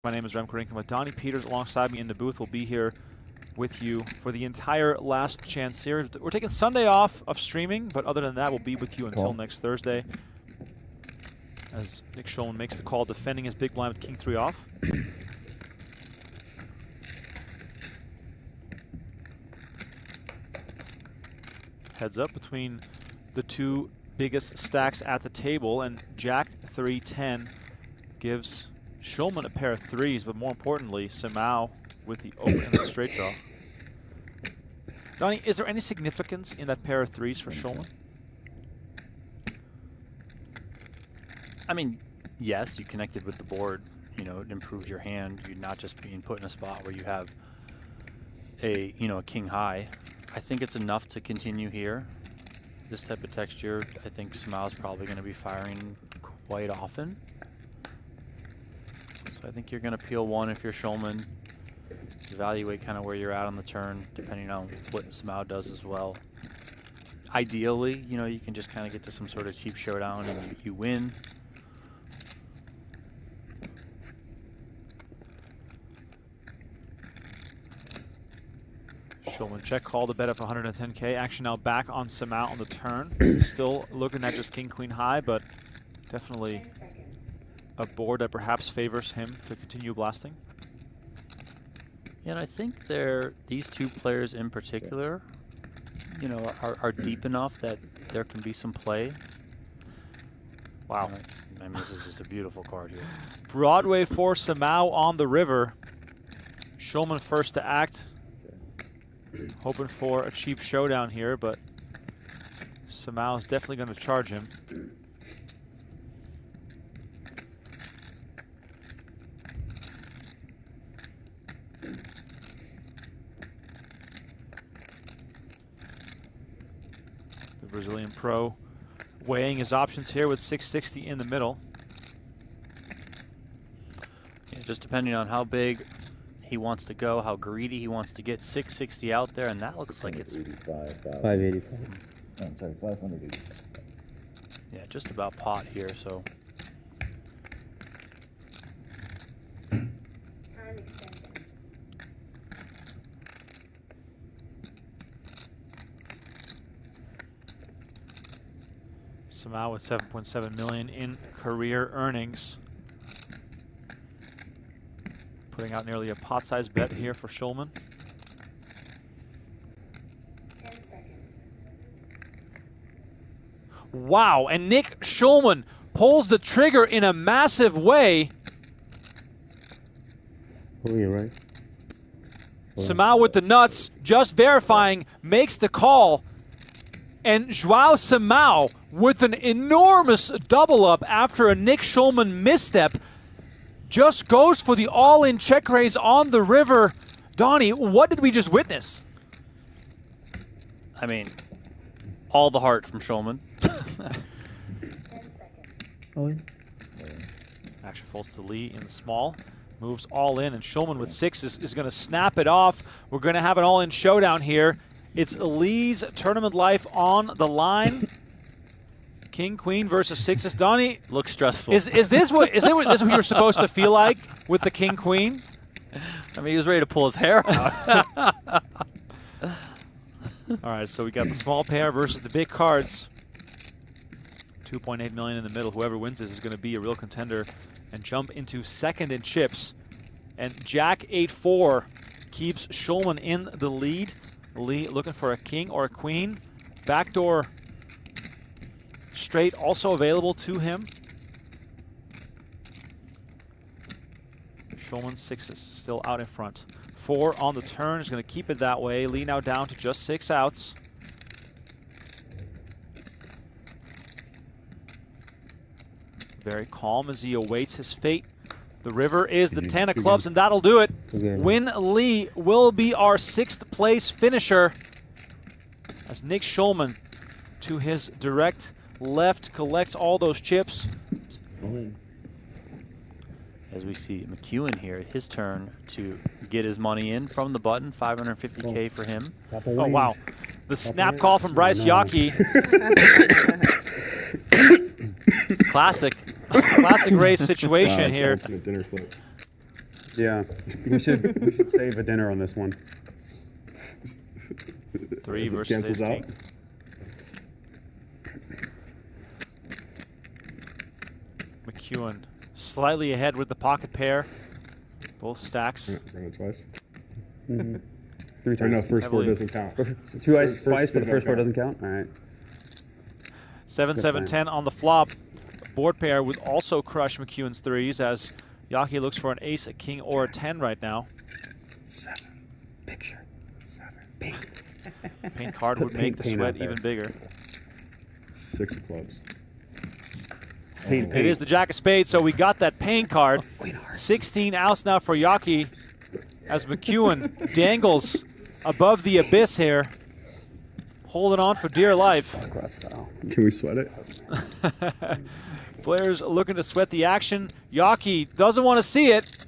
My name is Rem Korinka. Donnie Peters alongside me in the booth will be here with you for the entire Last Chance series. We're taking Sunday off of streaming, but other than that, we'll be with you until next Thursday. As Nick Schulman makes the call, defending his big blind with King 3 off. Heads up between the two biggest stacks at the table, and Jack 3-10 gives Schulman a pair of threes, but more importantly, Samau with the open and the straight draw. Donnie, is there any significance in that pair of threes for Schulman? I mean, yes, you connected with the board. You know, it improves your hand. You're not just being put in a spot where you have a, a king high. I think it's enough to continue here. This type of texture, I think Samau's probably going to be firing quite often. So I think you're going to peel one if you're Schulman. Evaluate kind of where you're at on the turn, depending on what Samau does as well. Ideally, you can just kind of get to some sort of cheap showdown and you win. Schulman check call, the bet of 110K. Action now back on Samau on the turn. Still looking at just king, queen high, but definitely a board that perhaps favors him to continue blasting. Yeah, and I think these two players in particular, are deep enough that there can be some play. Wow. I mean, this is just a beautiful card here. Broadway for Samau on the river. Schulman first to act. Hoping for a cheap showdown here, but Samau is definitely going to charge him. The Brazilian pro weighing his options here with 660 in the middle. Yeah, just depending on how big he wants to go, how greedy he wants to get. 660 out there, and that looks like it's 585. Oh, I'm sorry, 585. Yeah, just about pot here. So Samau with 7.7 million in career earnings. Putting out nearly a pot-sized bet here for Schulman. 10 seconds. Wow, and Nick Schulman pulls the trigger in a massive way. Oh, you're right. Samau with the nuts, just verifying, makes the call. And João Samau with an enormous double-up after a Nick Schulman misstep. Just goes for the all-in check raise on the river. Donnie, what did we just witness? I mean, all the heart from Schulman. 10 seconds. Oh, yeah. Action folds to Lee in the small. Moves all in, and Schulman with 6 is going to snap it off. We're going to have an all-in showdown here. It's Lee's tournament life on the line. King, queen versus 6s. Donnie, Looks stressful. is this what you're supposed to feel like with the king, queen? I mean, he was ready to pull his hair out. All right, so we got the small pair versus the big cards. 2.8 million in the middle. Whoever wins this is going to be a real contender and jump into second in chips. And Jack 8-4 keeps Schulman in the lead. Lee looking for a king or a queen. Backdoor straight also available to him. Schulman 6s still out in front. 4 on the turn is going to keep it that way. Lee now down to just 6 outs. Very calm as he awaits his fate. The river is the 10 of clubs, and that'll do it. Win Lee will be our 6th place finisher as Nick Schulman to his direct left collects all those chips. As we see McEwen here, his turn to get his money in from the button. 550K for him. Oh, wow. The snap call from Bryce Yockey. Classic. Classic race situation here. Yeah, we should save a dinner on this one. 3 As it versus cancels ace out. king. McEwen slightly ahead with the pocket pair. Both stacks. Run it twice. 3 Or times. no, first board Heavily. doesn't count. 2 ice First twice, but the spin first board don't doesn't count. All right. 7, 7, 10 on the flop. Board pair would also crush McEwen's 3s as Yaki looks for an ace, a king, or a 10 right now. 7. Picture. 7. Paint card would make the paint sweat out there. even bigger. 6 of clubs. Paint, It is the jack of spades, so we got that paint card. 16 outs now for Yaki as McEwen dangles above the abyss here, holding on for dear life. Can we sweat it? Blair's looking to sweat the action. Yaki doesn't want to see it.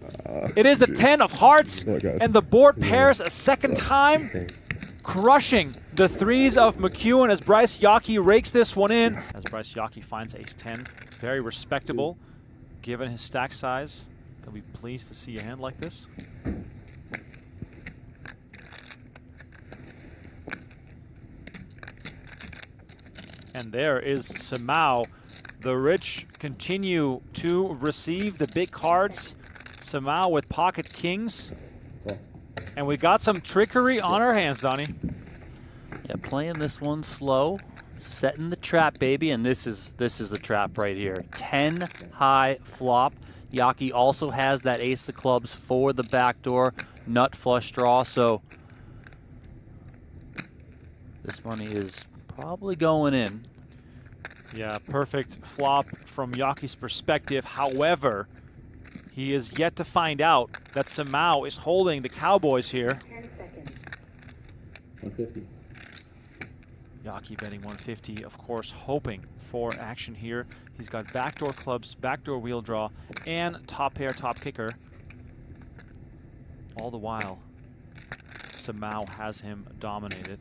It is the 10 of hearts, Look, guys. and the board pairs a second time, crushing the 3s of McEwen as Bryce Yaki rakes this one in. As Bryce Yaki finds ace 10, very respectable given his stack size. He'll be pleased to see a hand like this. And there is Samao. The rich continue to receive the big cards. Samao with pocket kings. And we got some trickery on our hands, Donnie. Yeah, playing this one slow, setting the trap, baby, and this is the trap right here. 10 high flop. Yaki also has that ace of clubs for the backdoor nut flush draw, so this money is probably going in. Yeah, perfect flop from Yaki's perspective. However, he is yet to find out that Samao is holding the Cowboys here. 10 seconds. 150. Yaki betting 150, of course, hoping for action here. He's got backdoor clubs, backdoor wheel draw, and top pair, top kicker. All the while, Samao has him dominated.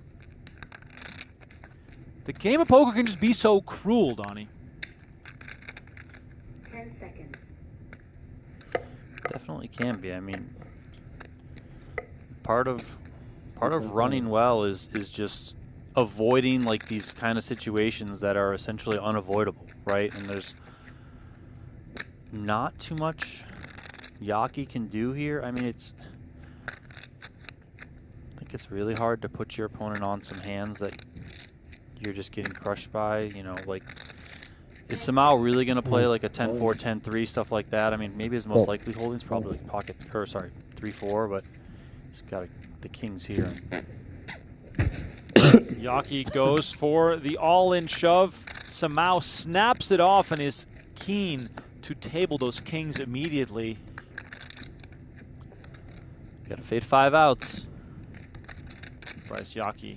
The game of poker can just be so cruel, Donnie. 10 seconds. Definitely can be. I mean, part of running well is just avoiding like these kind of situations that are essentially unavoidable, right? And there's not too much Yaki can do here. I mean, I think it's really hard to put your opponent on some hands that you're just getting crushed by. You know, like, is Samao really going to play like a 10-4, 10-3, stuff like that? I mean, maybe his most likely holding's probably like pocket, or sorry, 3-4, but he's got the kings here. Yaki goes for the all-in shove. Samao snaps it off and is keen to table those kings immediately. Got to fade 5 outs. Bryce Yaki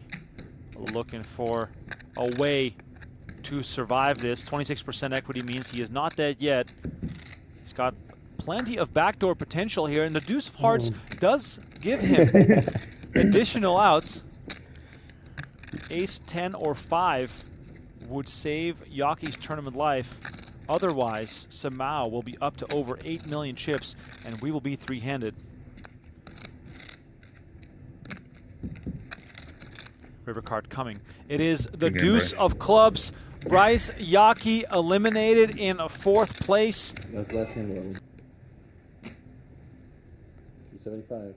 looking for a way to survive this. 26% equity means he is not dead yet. He's got plenty of backdoor potential here, and the deuce of hearts does give him additional outs. Ace 10 or 5 would save Yaki's tournament life. Otherwise, Samao will be up to over 8 million chips, and we will be three-handed. River card coming. It is the Good game, deuce Bryce. of clubs. Bryce Yaki eliminated in 4th place. That's the last hand roll. 275.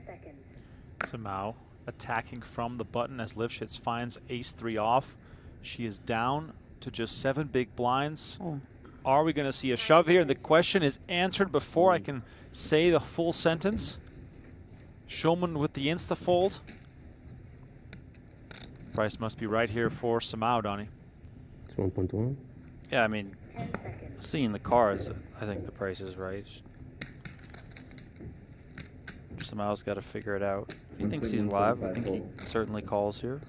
Seconds. Samao attacking from the button as Lifshitz finds ace 3 off. She is down to just 7 big blinds. Are we going to see a shove here? And the question is answered before I can say the full sentence. Schulman with the insta-fold. Price must be right here for Samao, Donnie. It's 1.1. Yeah, I mean, 10 seconds. seeing the cards, I think the price is right. Samao's got to figure it out. If he thinks he's live, I think he certainly calls here.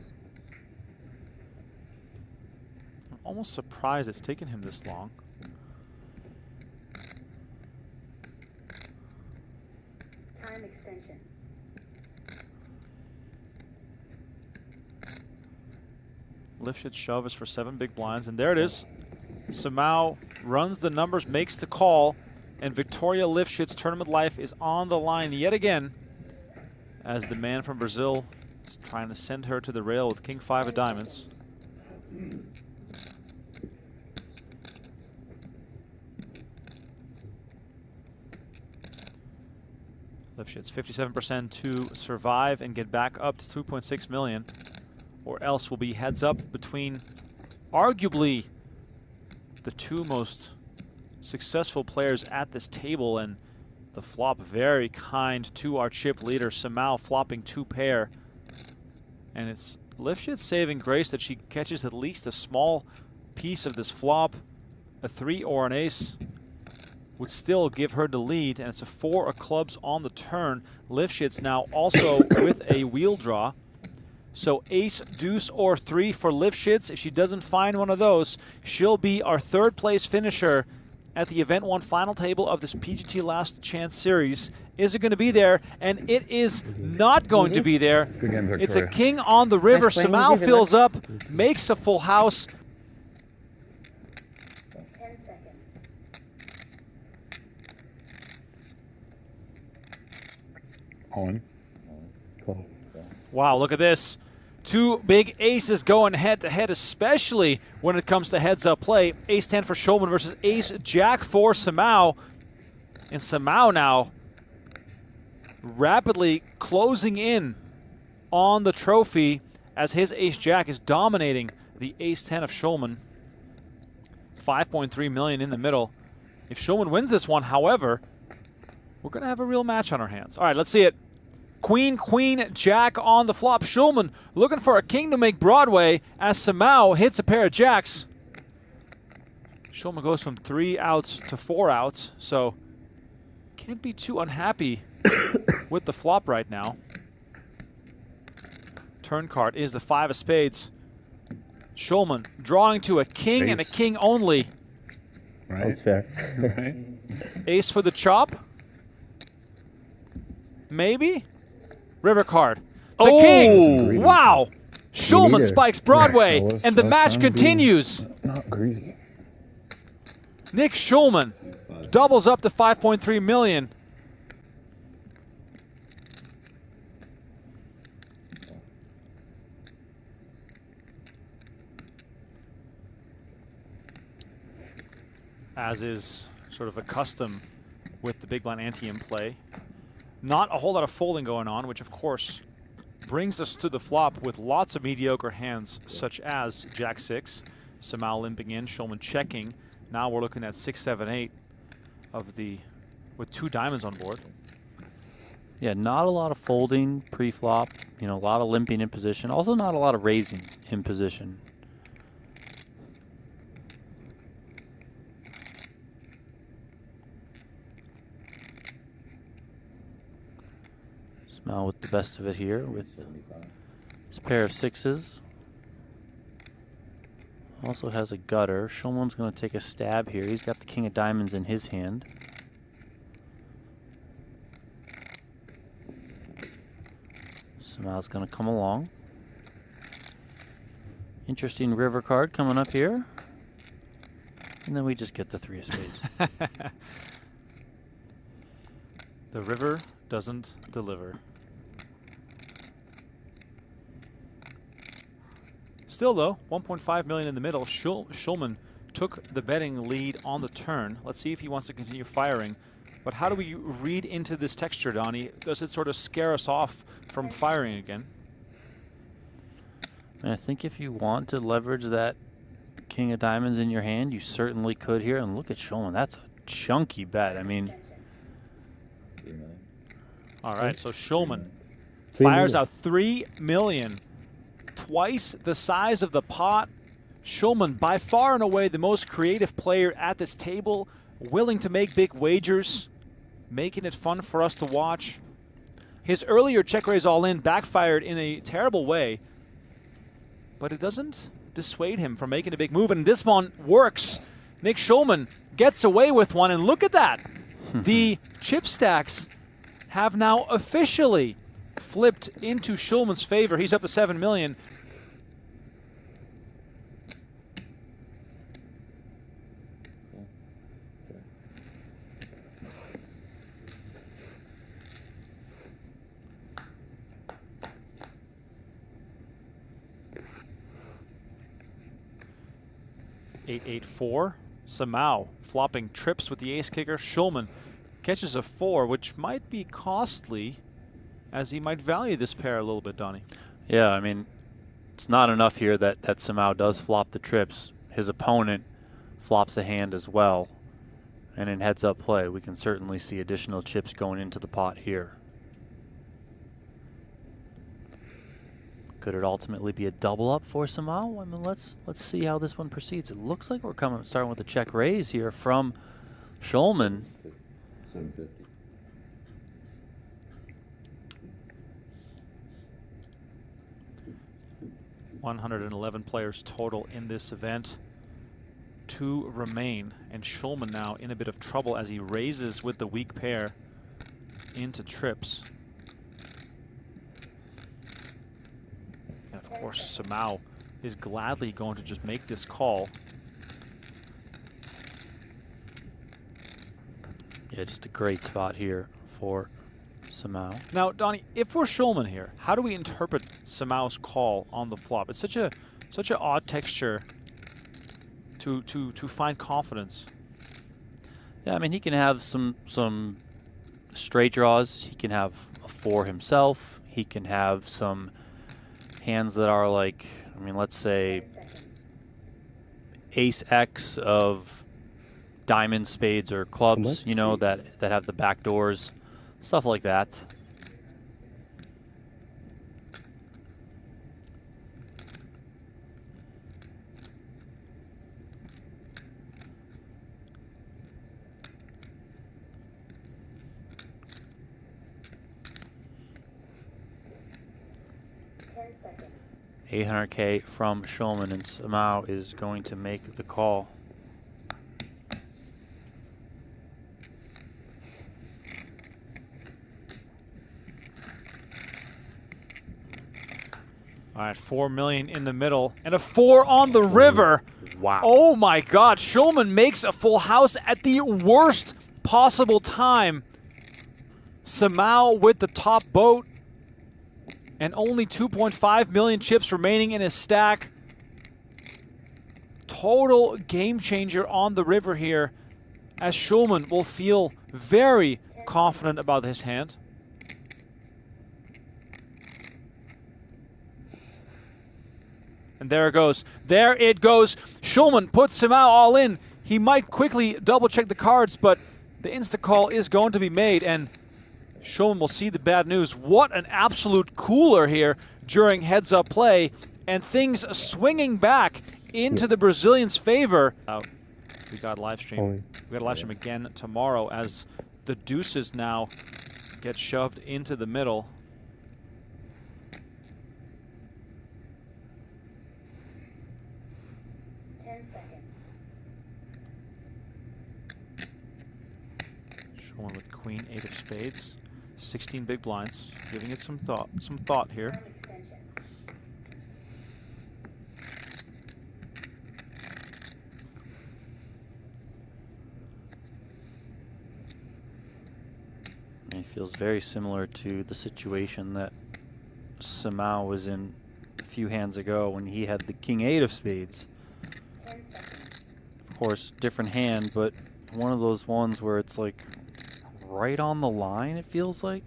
I'm almost surprised it's taken him this long. Time extension. Lifshitz shove is for 7 big blinds, and there it is. Samao runs the numbers, makes the call, and Victoria Lifshitz tournament life is on the line yet again as the man from Brazil is trying to send her to the rail with King 5 of diamonds. Lifshitz 57% to survive and get back up to 2.6 million, or else will be heads up between arguably the two most successful players at this table, and the flop very kind to our chip leader, Samao, flopping 2 pair. And it's Lifshitz saving grace that she catches at least a small piece of this flop. A 3 or an ace would still give her the lead, and it's a 4 of clubs on the turn. Lifshitz now also with a wheel draw. So ace, deuce, or 3 for Lifshitz. If she doesn't find one of those, she'll be our 3rd place finisher at the Event 1 final table of this PGT Last Chance series. Is it going to be there? And it is not going to be there. Good game, Victoria. It's a king on the river. Nice playing, Samao Vivian. fills up, makes a full house. 10 seconds. All in. Call. Wow, look at this. 2 big aces going head-to-head, especially when it comes to heads-up play. Ace-10 for Schulman versus Ace-Jack for Samao. And Samao now rapidly closing in on the trophy as his Ace-Jack is dominating the Ace-10 of Schulman. 5.3 million in the middle. If Schulman wins this one, however, we're going to have a real match on our hands. All right, let's see it. Queen, queen, jack on the flop. Schulman looking for a king to make Broadway as Samao hits a pair of jacks. Schulman goes from 3 outs to 4 outs, so can't be too unhappy with the flop right now. Turn card is the 5 of spades. Schulman drawing to a king and a king only. Right. That's fair. Right. Ace for the chop. Maybe. River card. The king. Wow. Schulman neither. spikes Broadway, I was- and the I was match trying to be- continues. Not greedy. Nick Schulman doubles up to 5.3 million. As is sort of a custom with the big blind ante in play. Not a whole lot of folding going on, which of course brings us to the flop with lots of mediocre hands such as Jack 6, Samao limping in, Schulman checking. Now we're looking at 6, 7, 8 of the, with 2 diamonds on board. Yeah, not a lot of folding pre-flop. You know, a lot of limping in position. Also not a lot of raising in position. Smell with the best of it here with his pair of 6s. Also has a gutter. Schulman's going to take a stab here. He's got the king of diamonds in his hand. Smel's going to come along. Interesting river card coming up here. And then we just get the 3 of spades. The river doesn't deliver. Still though, 1.5 million in the middle. Schulman took the betting lead on the turn. Let's see if he wants to continue firing. But how do we read into this texture, Donnie? Does it sort of scare us off from firing again? And I think if you want to leverage that king of diamonds in your hand, you certainly could here. And look at Schulman. That's a chunky bet. I mean, all right, so Schulman 3 fires million. out 3 million. Twice the size of the pot. Schulman, by far and away the most creative player at this table, willing to make big wagers, making it fun for us to watch. His earlier check raise all in backfired in a terrible way, but it doesn't dissuade him from making a big move, and this one works. Nick Schulman gets away with one, and look at that. The chip stacks have now officially flipped into Schulman's favor. He's up to 7 million. 8-8-4. Samau flopping trips with the ace kicker. Schulman catches a 4, which might be costly, as he might value this pair a little bit, Donnie. Yeah, I mean, it's not enough here that Samau does flop the trips. His opponent flops a hand as well. And in heads-up play, we can certainly see additional chips going into the pot here. Could it ultimately be a double up for Samau? I mean, let's see how this one proceeds. It looks like we're starting with a check raise here from Schulman. 750. $111 players total in this event. 2 remain, and Schulman now in a bit of trouble as he raises with the weak pair into trips. And of course, Samau is gladly going to just make this call. Yeah, just a great spot here for Samau. Now, Donnie, if we're Schulman here, how do we interpret Samau's call on the flop? It's such an odd texture to find confidence. Yeah, I mean, he can have some straight draws. He can have a 4 himself. He can have some hands that are like, I mean, let's say ace X of diamonds, spades, or clubs, you know, that have the back doors, stuff like that. $800K from Schulman, and Samau is going to make the call. All right, 4 million in the middle, and a 4 on the river. Wow. Oh my God, Schulman makes a full house at the worst possible time. Samau with the top boat, and only 2.5 million chips remaining in his stack. Total game changer on the river here, as Schulman will feel very confident about his hand. And there it goes. There it goes. Schulman puts Samau all in. He might quickly double check the cards, but the insta call is going to be made, and Schulman will see the bad news. What an absolute cooler here during heads-up play, and things swinging back into the Brazilians' favor. We got a live stream. We got a live stream again tomorrow as the deuces now get shoved into the middle. Schulman with queen, 8 of spades. 16 big blinds, giving it some thought here. And it feels very similar to the situation that Samau was in a few hands ago when he had the king 8 of spades. Of course, different hand, but one of those ones where it's like right on the line, it feels like.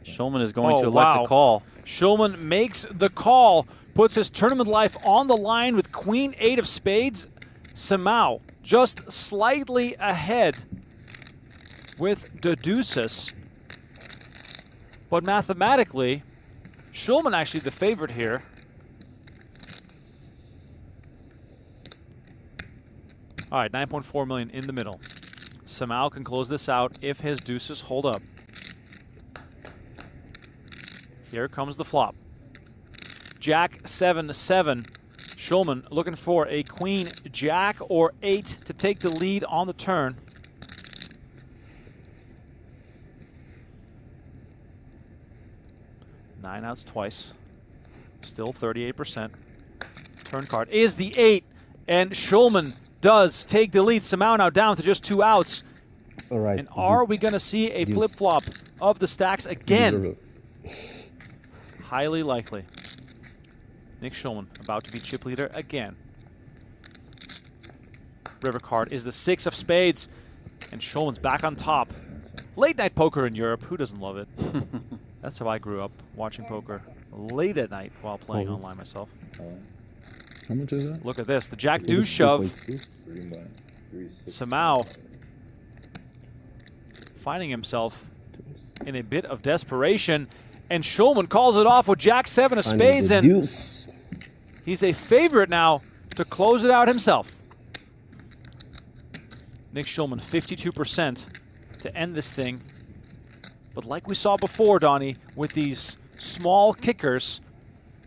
Schulman is going to elect a call. Schulman makes the call, puts his tournament life on the line with queen 8 of spades. Samau just slightly ahead with the deuces. But mathematically, Schulman actually the favorite here. All right, 9.4 million in the middle. Samau can close this out if his deuces hold up. Here comes the flop. Jack 7-7. Schulman looking for a queen, jack, or 8 to take the lead on the turn. Nine outs twice. Still 38%. Turn card is the 8, and Schulman does take the lead. Samau now down to just 2 outs. All right. And are we going to see a flip-flop of the stacks again? Highly likely. Nick Schulman about to be chip leader again. river card is the 6 of spades. And Schulman's back on top. Late night poker in Europe. Who doesn't love it? That's how I grew up, watching poker late at night while playing online myself. How much is that? Look at this. The Jack deuce shove. Somehow finding himself in a bit of desperation. And Schulman calls it off with Jack 7 of spades. And Deuce. he's a favorite now to close it out himself. Nick Schulman, 52% to end this thing. But like we saw before, Donnie, with these small kickers,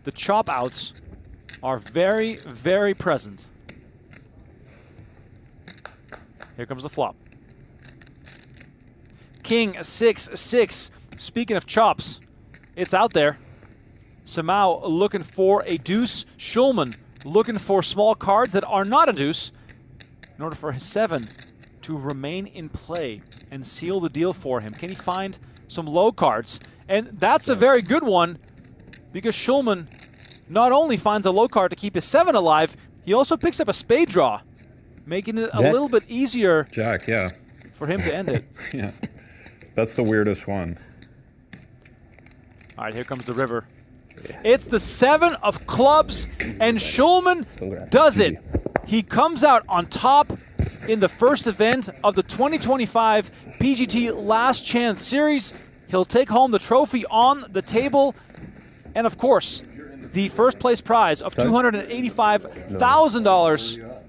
the chop outs are very, very present. Here comes the flop. King 6-6. Speaking of chops, it's out there. Samau looking for a deuce. Schulman looking for small cards that are not a deuce in order for his 7 to remain in play and seal the deal for him. Can he find some low cards? And that's a very good one because Schulman not only finds a low card to keep his 7 alive, he also picks up a spade draw, making it a little bit easier Jack, yeah. for him to end it. Yeah. That's the weirdest one. All right, here comes the river. It's the 7 of clubs, and Schulman does it. He comes out on top in the first event of the 2025 PGT Last Chance Series. He'll take home the trophy on the table, and of course, the first place prize of $285,000